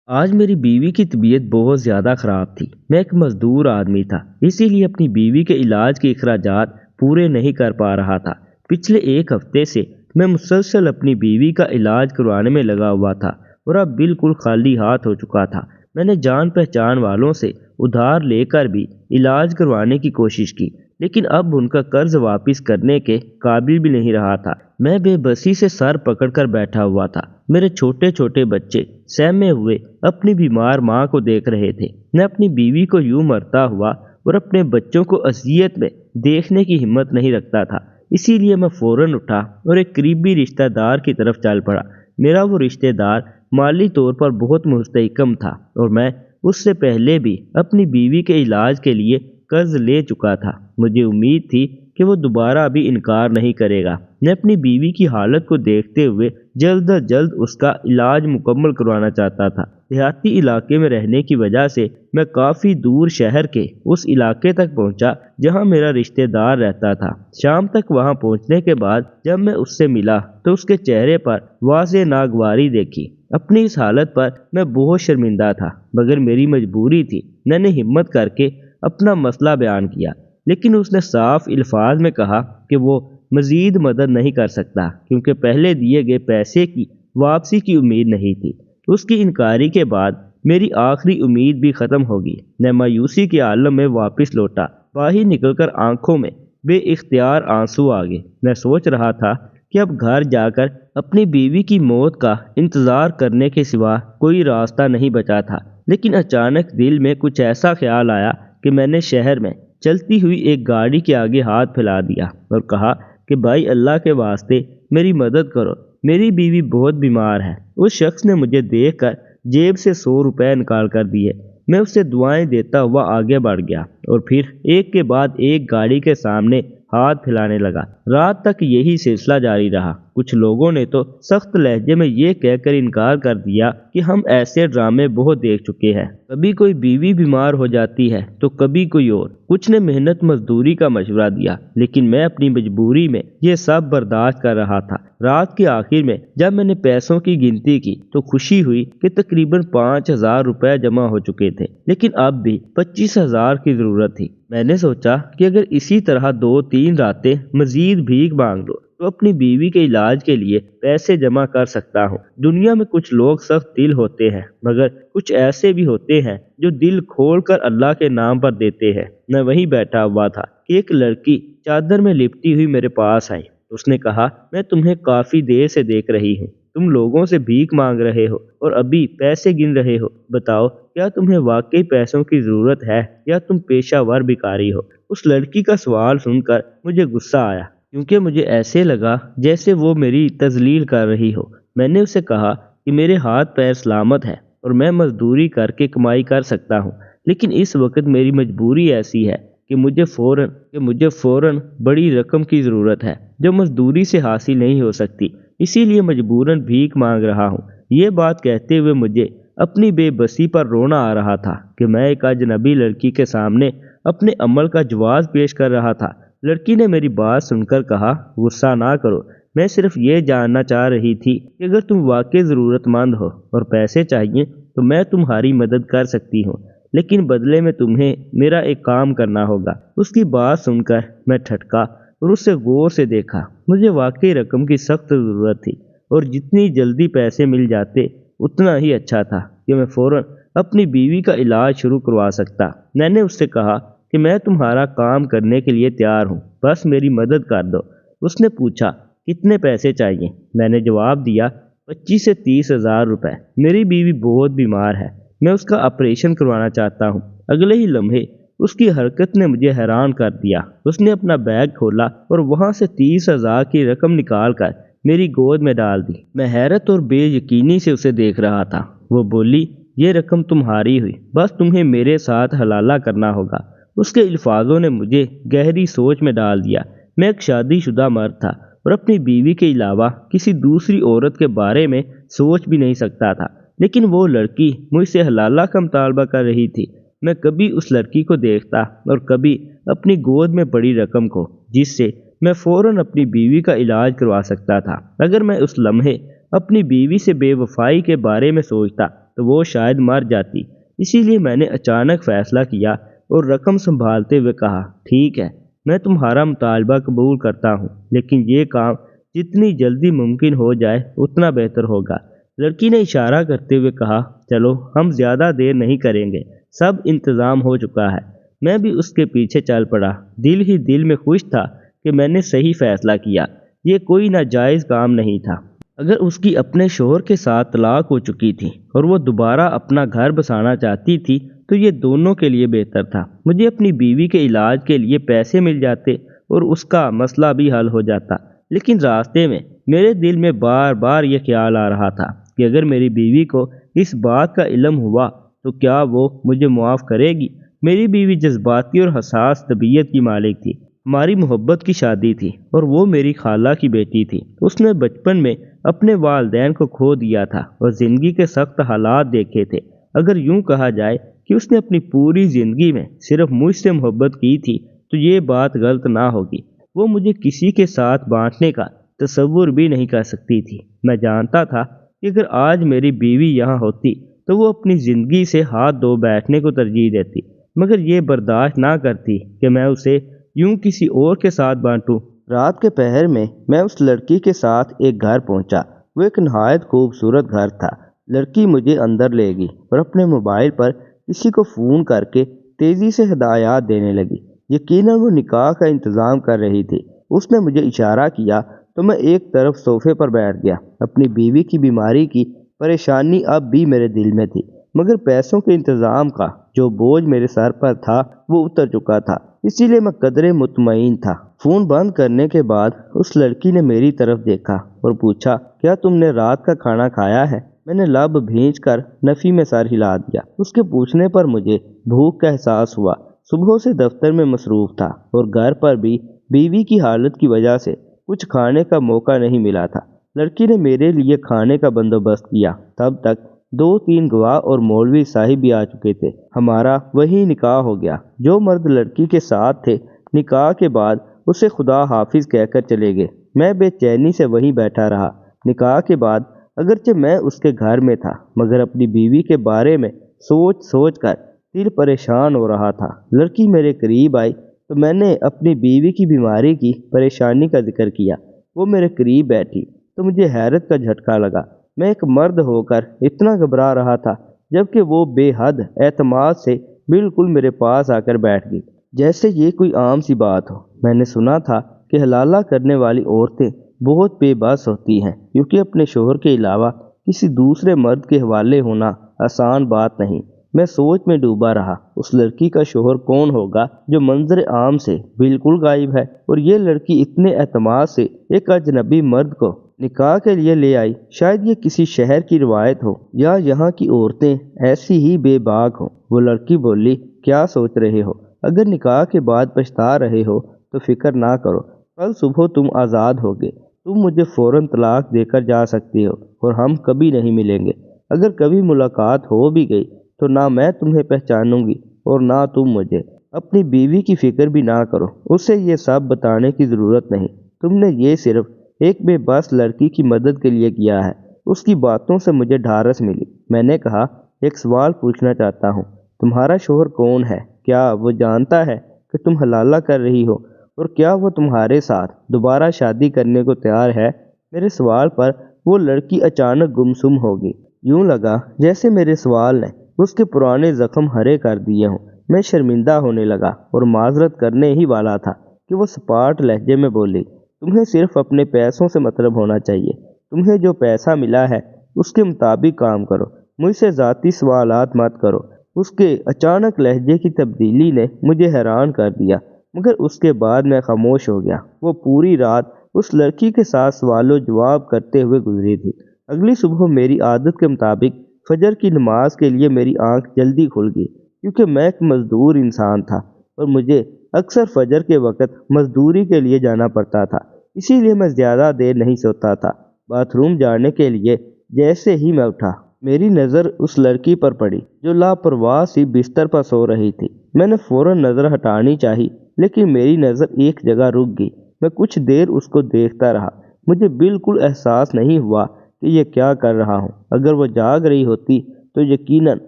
آج میری بیوی کی طبیعت بہت زیادہ خراب تھی۔ میں ایک مزدور آدمی تھا، اسی لیے اپنی بیوی کے علاج کے اخراجات پورے نہیں کر پا رہا تھا۔ پچھلے ایک ہفتے سے میں مسلسل اپنی بیوی کا علاج کروانے میں لگا ہوا تھا اور اب بالکل خالی ہاتھ ہو چکا تھا۔ میں نے جان پہچان والوں سے ادھار لے کر بھی علاج کروانے کی کوشش کی، لیکن اب ان کا قرض واپس کرنے کے قابل بھی نہیں رہا تھا۔ میں بے بسی سے سر پکڑ کر بیٹھا ہوا تھا۔ میرے چھوٹے چھوٹے بچے سہمے ہوئے اپنی بیمار ماں کو دیکھ رہے تھے۔ میں اپنی بیوی کو یوں مرتا ہوا اور اپنے بچوں کو اذیت میں دیکھنے کی ہمت نہیں رکھتا تھا۔ اسی لیے میں فوراً اٹھا اور ایک قریبی رشتہ دار کی طرف چل پڑا۔ میرا وہ رشتہ دار مالی طور پر بہت مستحکم تھا اور میں اس سے پہلے بھی اپنی بیوی کے علاج کے لیے قرض لے چکا تھا۔ مجھے امید تھی کہ وہ دوبارہ ابھی انکار نہیں کرے گا۔ میں اپنی بیوی کی حالت کو دیکھتے ہوئے جلد از جلد اس کا علاج مکمل کروانا چاہتا تھا۔ دیہاتی علاقے میں رہنے کی وجہ سے میں کافی دور شہر کے اس علاقے تک پہنچا جہاں میرا رشتہ دار رہتا تھا۔ شام تک وہاں پہنچنے کے بعد جب میں اس سے ملا تو اس کے چہرے پر واضح ناگواری دیکھی۔ اپنی اس حالت پر میں بہت شرمندہ تھا، مگر میری مجبوری تھی۔ میں نے ہمت کر کے اپنا مسئلہ بیان کیا، لیکن اس نے صاف الفاظ میں کہا کہ وہ مزید مدد نہیں کر سکتا کیونکہ پہلے دیے گئے پیسے کی واپسی کی امید نہیں تھی۔ اس کی انکاری کے بعد میری آخری امید بھی ختم ہوگی۔ میں مایوسی کے عالم میں واپس لوٹا۔ باہر نکل کر آنکھوں میں بے اختیار آنسو آ گئے۔ میں سوچ رہا تھا کہ اب گھر جا کر اپنی بیوی کی موت کا انتظار کرنے کے سوا کوئی راستہ نہیں بچا تھا، لیکن اچانک دل میں کچھ ایسا خیال آیا کہ میں نے شہر میں چلتی ہوئی ایک گاڑی کے آگے ہاتھ پھیلا دیا اور کہا کہ بھائی اللہ کے واسطے میری مدد کرو، میری بیوی بہت بیمار ہے۔ اس شخص نے مجھے دیکھ کر جیب سے 100 روپے نکال کر دیے۔ میں اسے دعائیں دیتا ہوا آگے بڑھ گیا اور پھر ایک کے بعد ایک گاڑی کے سامنے ہاتھ پھیلانے لگا۔ رات تک یہی سلسلہ جاری رہا۔ کچھ لوگوں نے تو سخت لہجے میں یہ کہہ کر انکار کر دیا کہ ہم ایسے ڈرامے بہت دیکھ چکے ہیں، کبھی کوئی بیوی بیمار ہو جاتی ہے تو کبھی کوئی اور۔ کچھ نے محنت مزدوری کا مشورہ دیا، لیکن میں اپنی مجبوری میں یہ سب برداشت کر رہا تھا۔ رات کے آخر میں جب میں نے پیسوں کی گنتی کی تو خوشی ہوئی کہ تقریباً 5,000 روپے جمع ہو چکے تھے، لیکن اب بھی 25,000 کی ضرورت تھی۔ میں نے سوچا کہ اگر اسی طرح 2-3 راتیں مزید بھیک مانگ لو تو اپنی بیوی کے علاج کے لیے پیسے جمع کر سکتا ہوں۔ دنیا میں کچھ لوگ سخت دل ہوتے ہیں، مگر کچھ ایسے بھی ہوتے ہیں جو دل کھول کر اللہ کے نام پر دیتے ہیں۔ میں وہیں بیٹھا ہوا تھا کہ ایک لڑکی چادر میں لپٹی ہوئی میرے پاس آئی۔ اس نے کہا، میں تمہیں کافی دیر سے دیکھ رہی ہوں، تم لوگوں سے بھیک مانگ رہے ہو اور ابھی پیسے گن رہے ہو۔ بتاؤ، کیا تمہیں واقعی پیسوں کی ضرورت ہے یا تم پیشہ ور بھکاری ہو؟ اس لڑکی کا سوال سن کر مجھے غصہ آیا، کیونکہ مجھے ایسے لگا جیسے وہ میری تذلیل کر رہی ہو۔ میں نے اسے کہا کہ میرے ہاتھ پیر سلامت ہے اور میں مزدوری کر کے کمائی کر سکتا ہوں، لیکن اس وقت میری مجبوری ایسی ہے کہ مجھے فوراً بڑی رقم کی ضرورت ہے جو مزدوری سے حاصل نہیں ہو سکتی، اسی لیے مجبوراً بھیک مانگ رہا ہوں۔ یہ بات کہتے ہوئے مجھے اپنی بے بسی پر رونا آ رہا تھا کہ میں ایک اجنبی لڑکی کے سامنے اپنے عمل کا جواز پیش کر رہا تھا۔ لڑکی نے میری بات سن کر کہا، غصہ نہ کرو، میں صرف یہ جاننا چاہ رہی تھی کہ اگر تم واقعی ضرورت مند ہو اور پیسے چاہیے تو میں تمہاری مدد کر سکتی ہوں، لیکن بدلے میں تمہیں میرا ایک کام کرنا ہوگا۔ اس کی بات سن کر میں ٹھٹکا اور اسے غور سے دیکھا۔ مجھے واقعی رقم کی سخت ضرورت تھی اور جتنی جلدی پیسے مل جاتے اتنا ہی اچھا تھا کہ میں فوراً اپنی بیوی کا علاج شروع کروا سکتا۔ میں نے اس سے کہا کہ میں تمہارا کام کرنے کے لیے تیار ہوں، بس میری مدد کر دو۔ اس نے پوچھا، کتنے پیسے چاہیے؟ میں نے جواب دیا، 25 سے 30,000 روپے۔ میری بیوی بہت بیمار ہے، میں اس کا آپریشن کروانا چاہتا ہوں۔ اگلے ہی لمحے اس کی حرکت نے مجھے حیران کر دیا۔ اس نے اپنا بیگ کھولا اور وہاں سے 30,000 کی رقم نکال کر میری گود میں ڈال دی۔ میں حیرت اور بے یقینی سے اسے دیکھ رہا تھا۔ وہ بولی، یہ رقم تمہاری ہوئی، بس تمہیں میرے ساتھ حلالہ کرنا ہوگا۔ اس کے الفاظوں نے مجھے گہری سوچ میں ڈال دیا۔ میں ایک شادی شدہ مرد تھا اور اپنی بیوی کے علاوہ کسی دوسری عورت کے بارے میں سوچ بھی نہیں سکتا تھا، لیکن وہ لڑکی مجھ سے حلالہ کا مطالبہ کر رہی تھی۔ میں کبھی اس لڑکی کو دیکھتا اور کبھی اپنی گود میں پڑی رقم کو، جس سے میں فوراً اپنی بیوی کا علاج کروا سکتا تھا۔ اگر میں اس لمحے اپنی بیوی سے بے وفائی کے بارے میں سوچتا تو وہ شاید مر جاتی۔ اسی لیے میں نے اچانک فیصلہ کیا اور رقم سنبھالتے ہوئے کہا، ٹھیک ہے، میں تمہارا مطالبہ قبول کرتا ہوں، لیکن یہ کام جتنی جلدی ممکن ہو جائے اتنا بہتر ہوگا۔ لڑکی نے اشارہ کرتے ہوئے کہا، چلو ہم زیادہ دیر نہیں کریں گے، سب انتظام ہو چکا ہے۔ میں بھی اس کے پیچھے چل پڑا، دل ہی دل میں خوش تھا کہ میں نے صحیح فیصلہ کیا۔ یہ کوئی ناجائز کام نہیں تھا۔ اگر اس کی اپنے شوہر کے ساتھ طلاق ہو چکی تھی اور وہ دوبارہ اپنا گھر بسانا چاہتی تھی تو یہ دونوں کے لیے بہتر تھا۔ مجھے اپنی بیوی کے علاج کے لیے پیسے مل جاتے اور اس کا مسئلہ بھی حل ہو جاتا، لیکن راستے میں میرے دل میں بار بار یہ خیال آ رہا تھا کہ اگر میری بیوی کو اس بات کا علم ہوا تو کیا وہ مجھے معاف کرے گی؟ میری بیوی جذباتی اور حساس طبیعت کی مالک تھی۔ ہماری محبت کی شادی تھی اور وہ میری خالہ کی بیٹی تھی۔ اس نے بچپن میں اپنے والدین کو کھو دیا تھا اور زندگی کے سخت حالات دیکھے تھے۔ اگر یوں کہا جائے کہ اس نے اپنی پوری زندگی میں صرف مجھ سے محبت کی تھی تو یہ بات غلط نہ ہوگی۔ وہ مجھے کسی کے ساتھ بانٹنے کا تصور بھی نہیں کر سکتی تھی۔ میں جانتا تھا کہ اگر آج میری بیوی یہاں ہوتی تو وہ اپنی زندگی سے ہاتھ دھو بیٹھنے کو ترجیح دیتی، مگر یہ برداشت نہ کرتی کہ میں اسے یوں کسی اور کے ساتھ بانٹوں۔ رات کے پہر میں اس لڑکی کے ساتھ ایک گھر پہنچا۔ وہ ایک نہایت خوبصورت گھر تھا۔ لڑکی مجھے اندر لے گئی اور اپنے موبائل پر کسی کو فون کر کے تیزی سے ہدایات دینے لگی۔ یقیناً وہ نکاح کا انتظام کر رہی تھی۔ اس نے مجھے اشارہ کیا تو میں ایک طرف صوفے پر بیٹھ گیا۔ اپنی بیوی کی بیماری کی پریشانی اب بھی میرے دل میں تھی، مگر پیسوں کے انتظام کا جو بوجھ میرے سر پر تھا وہ اتر چکا تھا، اسی لیے میں قدرے مطمئن تھا۔ فون بند کرنے کے بعد اس لڑکی نے میری طرف دیکھا اور پوچھا، کیا تم نے رات کا کھانا کھایا ہے؟ میں نے لب بھینچ کر نفی میں سر ہلا دیا۔ اس کے پوچھنے پر مجھے بھوک کا احساس ہوا۔ صبح سے دفتر میں مصروف تھا اور گھر پر بھی بیوی کی حالت کی وجہ سے کچھ کھانے کا موقع نہیں ملا تھا۔ لڑکی نے میرے لیے کھانے کا بندوبست کیا۔ تب تک 2-3 گواہ اور مولوی صاحب بھی آ چکے تھے۔ ہمارا وہی نکاح ہو گیا۔ جو مرد لڑکی کے ساتھ تھے نکاح کے بعد اسے خدا حافظ کہہ کر چلے گئے۔ میں بے چینی سے وہیں بیٹھا رہا۔ نکاح کے بعد اگرچہ میں اس کے گھر میں تھا مگر اپنی بیوی کے بارے میں سوچ سوچ کر دل پریشان ہو رہا تھا۔ لڑکی میرے قریب آئی تو میں نے اپنی بیوی کی بیماری کی پریشانی کا ذکر کیا۔ وہ میرے قریب بیٹھی تو مجھے حیرت کا جھٹکا لگا۔ میں ایک مرد ہو کر اتنا گھبرا رہا تھا جبکہ وہ بے حد اعتماد سے بالکل میرے پاس آ کر بیٹھ گئی، جیسے یہ کوئی عام سی بات ہو۔ میں نے سنا تھا کہ حلالہ کرنے والی عورتیں بہت بے بس ہوتی ہیں، کیونکہ اپنے شوہر کے علاوہ کسی دوسرے مرد کے حوالے ہونا آسان بات نہیں۔ میں سوچ میں ڈوبا رہا، اس لڑکی کا شوہر کون ہوگا جو منظر عام سے بالکل غائب ہے، اور یہ لڑکی اتنے اعتماد سے ایک اجنبی مرد کو نکاح کے لیے لے آئی۔ شاید یہ کسی شہر کی روایت ہو یا یہاں کی عورتیں ایسی ہی بے باک ہوں۔ وہ لڑکی بولی، کیا سوچ رہے ہو؟ اگر نکاح کے بعد پچھتا رہے ہو تو فکر نہ کرو، کل صبح تم آزاد ہوگے۔ تم مجھے فوراً طلاق دے کر جا سکتے ہو اور ہم کبھی نہیں ملیں گے۔ اگر کبھی ملاقات ہو بھی گئی تو نہ میں تمہیں پہچانوں گی اور نہ تم مجھے۔ اپنی بیوی کی فکر بھی نہ کرو، اسے یہ سب بتانے کی ضرورت نہیں۔ تم نے یہ صرف ایک بے بس لڑکی کی مدد کے لیے کیا ہے۔ اس کی باتوں سے مجھے ڈھارس ملی۔ میں نے کہا، ایک سوال پوچھنا چاہتا ہوں، تمہارا شوہر کون ہے؟ کیا وہ جانتا ہے کہ تم حلالہ کر رہی ہو، اور کیا وہ تمہارے ساتھ دوبارہ شادی کرنے کو تیار ہے؟ میرے سوال پر وہ لڑکی اچانک گمسم ہو گئی۔ یوں لگا جیسے میرے سوال نے اس کے پرانے زخم ہرے کر دیے ہوں۔ میں شرمندہ ہونے لگا اور معذرت کرنے ہی والا تھا کہ وہ سپاٹ لہجے میں بولی، تمہیں صرف اپنے پیسوں سے مطلب ہونا چاہیے۔ تمہیں جو پیسہ ملا ہے اس کے مطابق کام کرو، مجھ سے ذاتی سوالات مت کرو۔ اس کے اچانک لہجے کی تبدیلی نے مجھے حیران کر دیا، مگر اس کے بعد میں خاموش ہو گیا۔ وہ پوری رات اس لڑکی کے ساتھ سوال و جواب کرتے ہوئے گزری تھی۔ اگلی صبح میری عادت کے مطابق فجر کی نماز کے لیے میری آنکھ جلدی کھل گئی، کیونکہ میں ایک مزدور انسان تھا اور مجھے اکثر فجر کے وقت مزدوری کے لیے جانا پڑتا تھا۔ اسی لیے میں زیادہ دیر نہیں سوتا تھا۔ باتھ روم جانے کے لیے جیسے ہی میں اٹھا، میری نظر اس لڑکی پر پڑی جو لاپرواہ سی بستر پر سو رہی تھی۔ میں نے فوراً نظر ہٹانی چاہی لیکن میری نظر ایک جگہ رک گئی۔ میں کچھ دیر اس کو دیکھتا رہا۔ مجھے بالکل احساس نہیں ہوا کہ یہ کیا کر رہا ہوں۔ اگر وہ جاگ رہی ہوتی تو یقیناً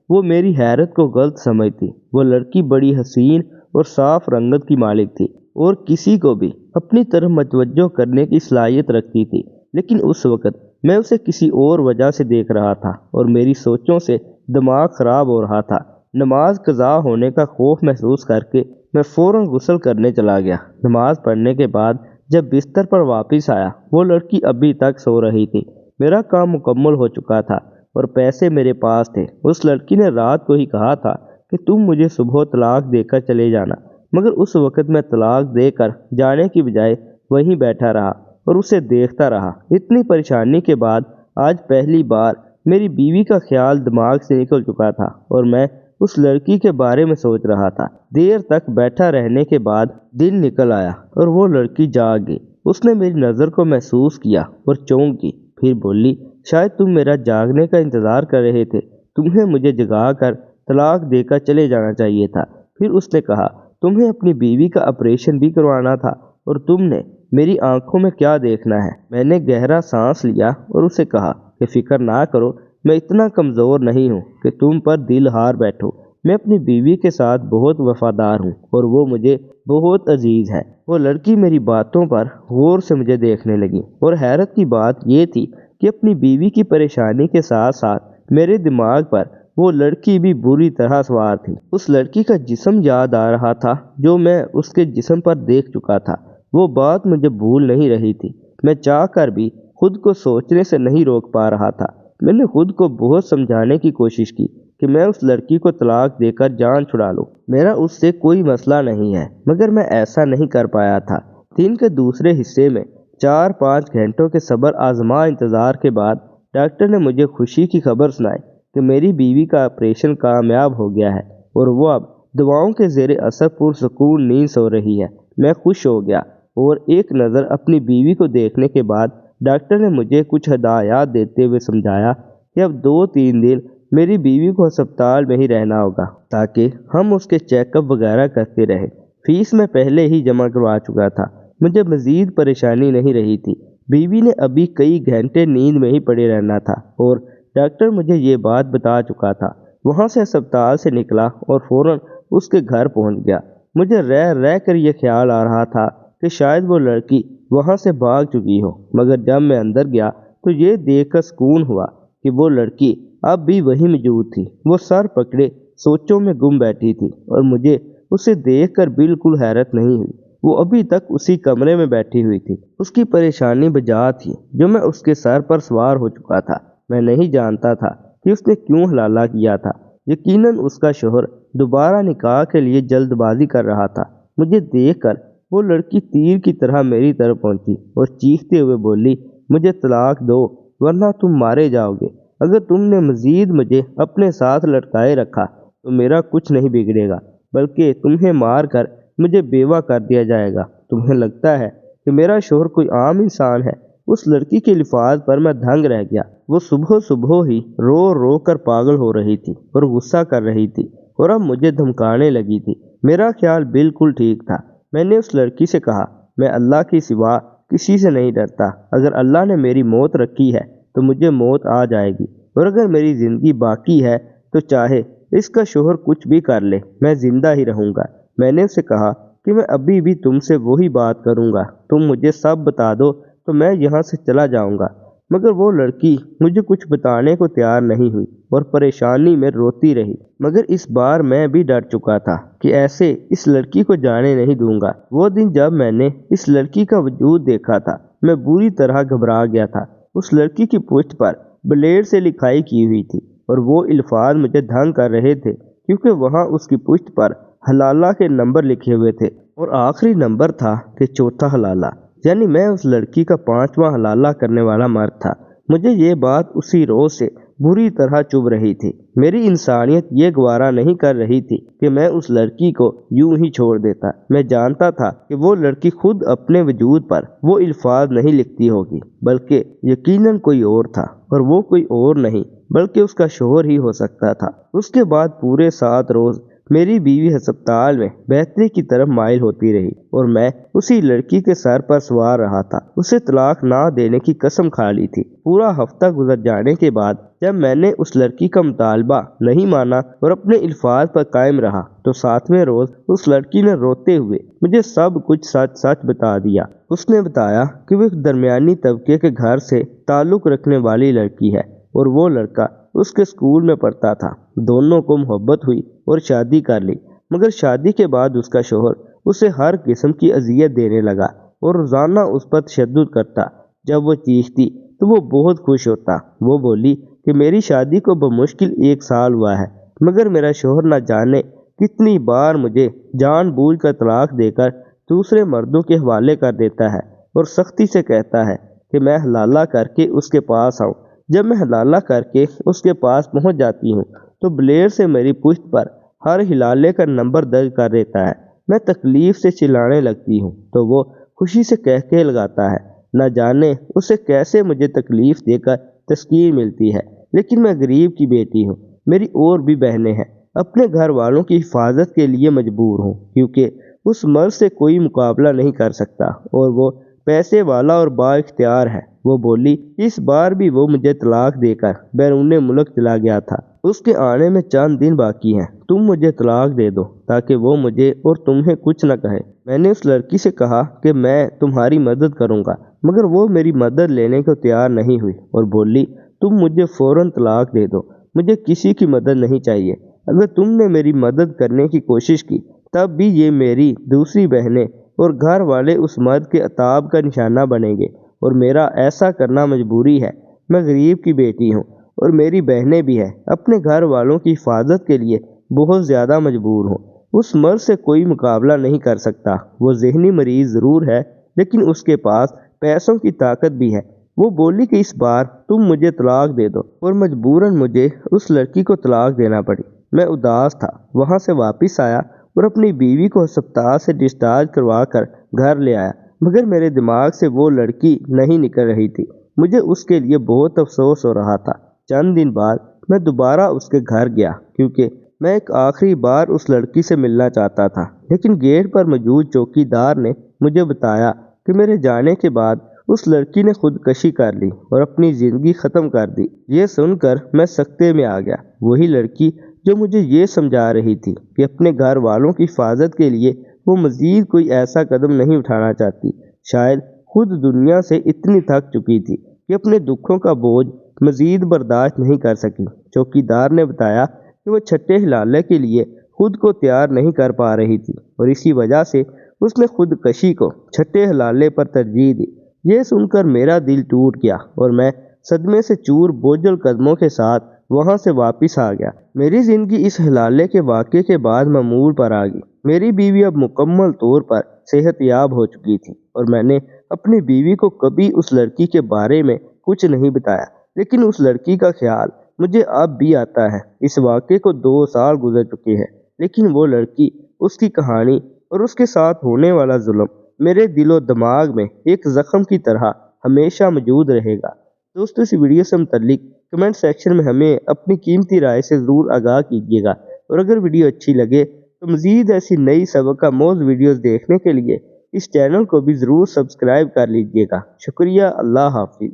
وہ میری حیرت کو غلط سمجھتی۔ وہ لڑکی بڑی حسین اور صاف رنگت کی مالک تھی اور کسی کو بھی اپنی طرف متوجہ کرنے کی صلاحیت رکھتی تھی، لیکن اس وقت میں اسے کسی اور وجہ سے دیکھ رہا تھا اور میری سوچوں سے دماغ خراب ہو رہا تھا۔ نماز قضا ہونے کا خوف محسوس کر کے میں فوراً غسل کرنے چلا گیا۔ نماز پڑھنے کے بعد جب بستر پر واپس آیا، وہ لڑکی ابھی تک سو رہی تھی۔ میرا کام مکمل ہو چکا تھا اور پیسے میرے پاس تھے۔ اس لڑکی نے رات کو ہی کہا تھا کہ تم مجھے صبح طلاق دے کر چلے جانا، مگر اس وقت میں طلاق دے کر جانے کی بجائے وہیں بیٹھا رہا اور اسے دیکھتا رہا۔ اتنی پریشانی کے بعد آج پہلی بار میری بیوی کا خیال دماغ سے نکل چکا تھا اور میں اس لڑکی کے بارے میں سوچ رہا تھا۔ دیر تک بیٹھا رہنے کے بعد دن نکل آیا اور وہ لڑکی جاگ گئی۔ اس نے میری نظر کو محسوس کیا اور چونک گئی، پھر بولی، شاید تم میرا جاگنے کا انتظار کر رہے تھے، تمہیں مجھے جگا کر طلاق دے کر چلے جانا چاہیے تھا۔ پھر اس نے کہا، تمہیں اپنی بیوی کا آپریشن بھی کروانا تھا اور تم نے میری آنکھوں میں کیا دیکھنا ہے؟ میں نے گہرا سانس لیا اور اسے کہا کہ فکر نہ کرو، میں اتنا کمزور نہیں ہوں کہ تم پر دل ہار بیٹھو۔ میں اپنی بیوی کے ساتھ بہت وفادار ہوں اور وہ مجھے بہت عزیز ہے۔ وہ لڑکی میری باتوں پر غور سے مجھے دیکھنے لگی اور حیرت کی بات یہ تھی کہ اپنی بیوی کی پریشانی کے ساتھ ساتھ میرے دماغ پر وہ لڑکی بھی بری طرح سوار تھی۔ اس لڑکی کا جسم یاد آ رہا تھا جو میں اس کے جسم پر دیکھ چکا تھا۔ وہ بات مجھے بھول نہیں رہی تھی۔ میں چاہ کر بھی خود کو سوچنے سے نہیں روک پا رہا تھا۔ میں نے خود کو بہت سمجھانے کی کوشش کی کہ میں اس لڑکی کو طلاق دے کر جان چھڑا لوں، میرا اس سے کوئی مسئلہ نہیں ہے، مگر میں ایسا نہیں کر پایا تھا۔ دن کے دوسرے حصے میں 4-5 گھنٹوں کے صبر آزما انتظار کے بعد ڈاکٹر نے مجھے خوشی کی خبر سنائی کہ میری بیوی کا آپریشن کامیاب ہو گیا ہے اور وہ اب دواؤں کے زیر اثر پرسکون نیند سو رہی ہے۔ میں خوش ہو گیا اور ایک نظر اپنی بیوی کو دیکھنے کے بعد ڈاکٹر نے مجھے کچھ ہدایات دیتے ہوئے سمجھایا کہ اب 2-3 دن میری بیوی کو ہسپتال میں ہی رہنا ہوگا تاکہ ہم اس کے چیک اپ وغیرہ کرتے رہیں۔ فیس میں پہلے ہی جمع کروا چکا تھا، مجھے مزید پریشانی نہیں رہی تھی۔ بیوی نے ابھی کئی گھنٹے نیند میں ہی پڑے رہنا تھا اور ڈاکٹر مجھے یہ بات بتا چکا تھا۔ وہاں سے ہسپتال سے نکلا اور فوراً اس کے گھر پہنچ گیا۔ مجھے رہ کر یہ خیال آ رہا تھا کہ شاید وہ لڑکی وہاں سے بھاگ چکی ہو، مگر جب میں اندر گیا تو یہ دیکھ کر سکون ہوا کہ وہ لڑکی اب بھی وہیں موجود تھی۔ وہ سر پکڑے سوچوں میں گم بیٹھی تھی اور مجھے اسے دیکھ کر بالکل حیرت نہیں ہوئی۔ وہ ابھی تک اسی کمرے میں بیٹھی ہوئی تھی۔ اس کی پریشانی بجا تھی جو میں اس کے سر پر سوار ہو چکا تھا۔ میں نہیں جانتا تھا کہ اس نے کیوں حلالہ کیا تھا۔ یقیناً اس کا شوہر دوبارہ نکاح کے لیے جلد بازی کر رہا تھا۔ مجھے دیکھ کر وہ لڑکی تیر کی طرح میری طرف پہنچی اور چیختے ہوئے بولی، مجھے طلاق دو ورنہ تم مارے جاؤ گے۔ اگر تم نے مزید مجھے اپنے ساتھ لٹکائے رکھا تو میرا کچھ نہیں بگڑے گا، بلکہ تمہیں مار کر مجھے بیوہ کر دیا جائے گا۔ تمہیں لگتا ہے کہ میرا شوہر کوئی عام انسان ہے؟ اس لڑکی کے الفاظ پر میں دھنگ رہ گیا۔ وہ صبح ہی رو کر پاگل ہو رہی تھی اور غصہ کر رہی تھی اور اب مجھے دھمکانے لگی تھی۔ میرا خیال بالکل ٹھیک تھا۔ میں نے اس لڑکی سے کہا، میں اللہ کے سوا کسی سے نہیں ڈرتا۔ اگر اللہ نے میری موت رکھی ہے تو مجھے موت آ جائے گی، اور اگر میری زندگی باقی ہے تو چاہے اس کا شوہر کچھ بھی کر لے، میں زندہ ہی رہوں گا۔ میں نے اسے کہا کہ میں ابھی بھی تم سے وہی بات کروں گا، تم مجھے سب بتا دو تو میں یہاں سے چلا جاؤں گا۔ مگر وہ لڑکی مجھے کچھ بتانے کو تیار نہیں ہوئی اور پریشانی میں روتی رہی۔ مگر اس بار میں بھی ڈر چکا تھا کہ ایسے اس لڑکی کو جانے نہیں دوں گا۔ وہ دن جب میں نے اس لڑکی کا وجود دیکھا تھا، میں بری طرح گھبرا گیا تھا۔ اس لڑکی کی پشت پر بلیڈ سے لکھائی کی ہوئی تھی اور وہ الفاظ مجھے دھنگ کر رہے تھے کیونکہ وہاں اس کی پشت پر حلالہ کے نمبر لکھے ہوئے تھے اور آخری نمبر تھا کہ چوتھا حلالہ، یعنی میں اس لڑکی کا 5واں حلالہ کرنے والا مرد تھا۔ مجھے یہ بات اسی روز سے بری طرح چبھ رہی تھی۔ میری انسانیت یہ گوارا نہیں کر رہی تھی کہ میں اس لڑکی کو یوں ہی چھوڑ دیتا۔ میں جانتا تھا کہ وہ لڑکی خود اپنے وجود پر وہ الفاظ نہیں لکھتی ہوگی، بلکہ یقیناً کوئی اور تھا، اور وہ کوئی اور نہیں بلکہ اس کا شوہر ہی ہو سکتا تھا۔ اس کے بعد پورے 7 روز میری بیوی ہسپتال میں بہتری کی طرف مائل ہوتی رہی اور میں اسی لڑکی کے سر پر سوار رہا تھا۔ اسے طلاق نہ دینے کی قسم کھا لی تھی۔ پورا ہفتہ گزر جانے کے بعد جب میں نے اس لڑکی کا مطالبہ نہیں مانا اور اپنے الفاظ پر قائم رہا تو 7ویں روز اس لڑکی نے روتے ہوئے مجھے سب کچھ سچ سچ بتا دیا۔ اس نے بتایا کہ وہ ایک درمیانی طبقے کے گھر سے تعلق رکھنے والی لڑکی ہے اور وہ لڑکا اس کے اسکول میں پڑھتا تھا۔ دونوں کو محبت ہوئی اور شادی کر لی، مگر شادی کے بعد اس کا شوہر اسے ہر قسم کی اذیت دینے لگا اور روزانہ اس پر تشدد کرتا۔ جب وہ چیختی تو وہ بہت خوش ہوتا۔ وہ بولی کہ میری شادی کو بمشکل 1 سال ہوا ہے، مگر میرا شوہر نہ جانے کتنی بار مجھے جان بوجھ کر طلاق دے کر دوسرے مردوں کے حوالے کر دیتا ہے اور سختی سے کہتا ہے کہ میں حلالہ کر کے اس کے پاس آؤں۔ جب میں حلالہ کر کے اس کے پاس پہنچ جاتی ہوں تو بلیڈ سے میری پشت پر ہر حلالے کا نمبر درج کر دیتا ہے۔ میں تکلیف سے چلانے لگتی ہوں تو وہ خوشی سے کہکے لگاتا ہے۔ نہ جانے اسے کیسے مجھے تکلیف دے کر تسکین ملتی ہے، لیکن میں غریب کی بیٹی ہوں۔ میری اور بھی بہنیں ہیں، اپنے گھر والوں کی حفاظت کے لیے مجبور ہوں کیونکہ اس مرد سے کوئی مقابلہ نہیں کر سکتا اور وہ پیسے والا اور با اختیار ہے۔ وہ بولی اس بار بھی وہ مجھے طلاق دے کر بیرون ملک چلا گیا تھا۔ اس کے آنے میں چند دن باقی ہیں، تم مجھے طلاق دے دو تاکہ وہ مجھے اور تمہیں کچھ نہ کہے۔ میں نے اس لڑکی سے کہا کہ میں تمہاری مدد کروں گا، مگر وہ میری مدد لینے کو تیار نہیں ہوئی اور بولی تم مجھے فوراً طلاق دے دو، مجھے کسی کی مدد نہیں چاہیے۔ اگر تم نے میری مدد کرنے کی کوشش کی تب بھی یہ میری دوسری بہنیں اور گھر والے اس مرد کے عتاب کا نشانہ بنیں گے اور میرا ایسا کرنا مجبوری ہے۔ میں غریب کی بیٹی ہوں اور میری بہنیں بھی ہیں، اپنے گھر والوں کی حفاظت کے لیے بہت زیادہ مجبور ہوں۔ اس مرد سے کوئی مقابلہ نہیں کر سکتا۔ وہ ذہنی مریض ضرور ہے لیکن اس کے پاس پیسوں کی طاقت بھی ہے۔ وہ بولی کہ اس بار تم مجھے طلاق دے دو اور مجبوراً مجھے اس لڑکی کو طلاق دینا پڑی۔ میں اداس تھا، وہاں سے واپس آیا اور اپنی بیوی کو ہسپتال سے ڈسچارج کروا کر گھر لے آیا، مگر میرے دماغ سے وہ لڑکی نہیں نکل رہی تھی۔ مجھے اس کے لیے بہت افسوس ہو رہا تھا۔ چند دن بعد میں دوبارہ اس کے گھر گیا کیونکہ میں ایک آخری بار اس لڑکی سے ملنا چاہتا تھا، لیکن گیٹ پر موجود چوکی دار نے مجھے بتایا کہ میرے جانے کے بعد اس لڑکی نے خودکشی کر لی اور اپنی زندگی ختم کر دی۔ یہ سن کر میں سکتے میں آ گیا۔ وہی لڑکی جو مجھے یہ سمجھا رہی تھی کہ اپنے گھر والوں کی حفاظت کے لیے وہ مزید کوئی ایسا قدم نہیں اٹھانا چاہتی، شاید خود دنیا سے اتنی تھک چکی تھی کہ اپنے دکھوں کا بوجھ مزید برداشت نہیں کر سکی۔ چوکی دار نے بتایا کہ وہ چھٹے حلالے کے لیے خود کو تیار نہیں کر پا رہی تھی اور اسی وجہ سے اس نے خودکشی کو چھٹے حلالے پر ترجیح دی۔ یہ سن کر میرا دل ٹوٹ گیا اور میں صدمے سے چور بوجھل قدموں کے ساتھ وہاں سے واپس آ گیا۔ میری زندگی اس حلالے کے واقعے کے بعد معمول پر آ گئی۔ میری بیوی اب مکمل طور پر صحت یاب ہو چکی تھی اور میں نے اپنی بیوی کو کبھی اس لڑکی کے بارے میں کچھ نہیں بتایا، لیکن اس لڑکی کا خیال مجھے اب بھی آتا ہے۔ اس واقعے کو 2 سال گزر چکے ہیں، لیکن وہ لڑکی، اس کی کہانی اور اس کے ساتھ ہونے والا ظلم میرے دل و دماغ میں ایک زخم کی طرح ہمیشہ موجود رہے گا۔ دوستو اس ویڈیو سے متعلق کمنٹ سیکشن میں ہمیں اپنی قیمتی رائے سے ضرور آگاہ کیجیے گا، اور اگر ویڈیو اچھی لگے تو مزید ایسی نئی سبق آموز ویڈیوز دیکھنے کے لیے اس چینل کو بھی ضرور سبسکرائب کر لیجیے گا۔ شکریہ، اللہ حافظ۔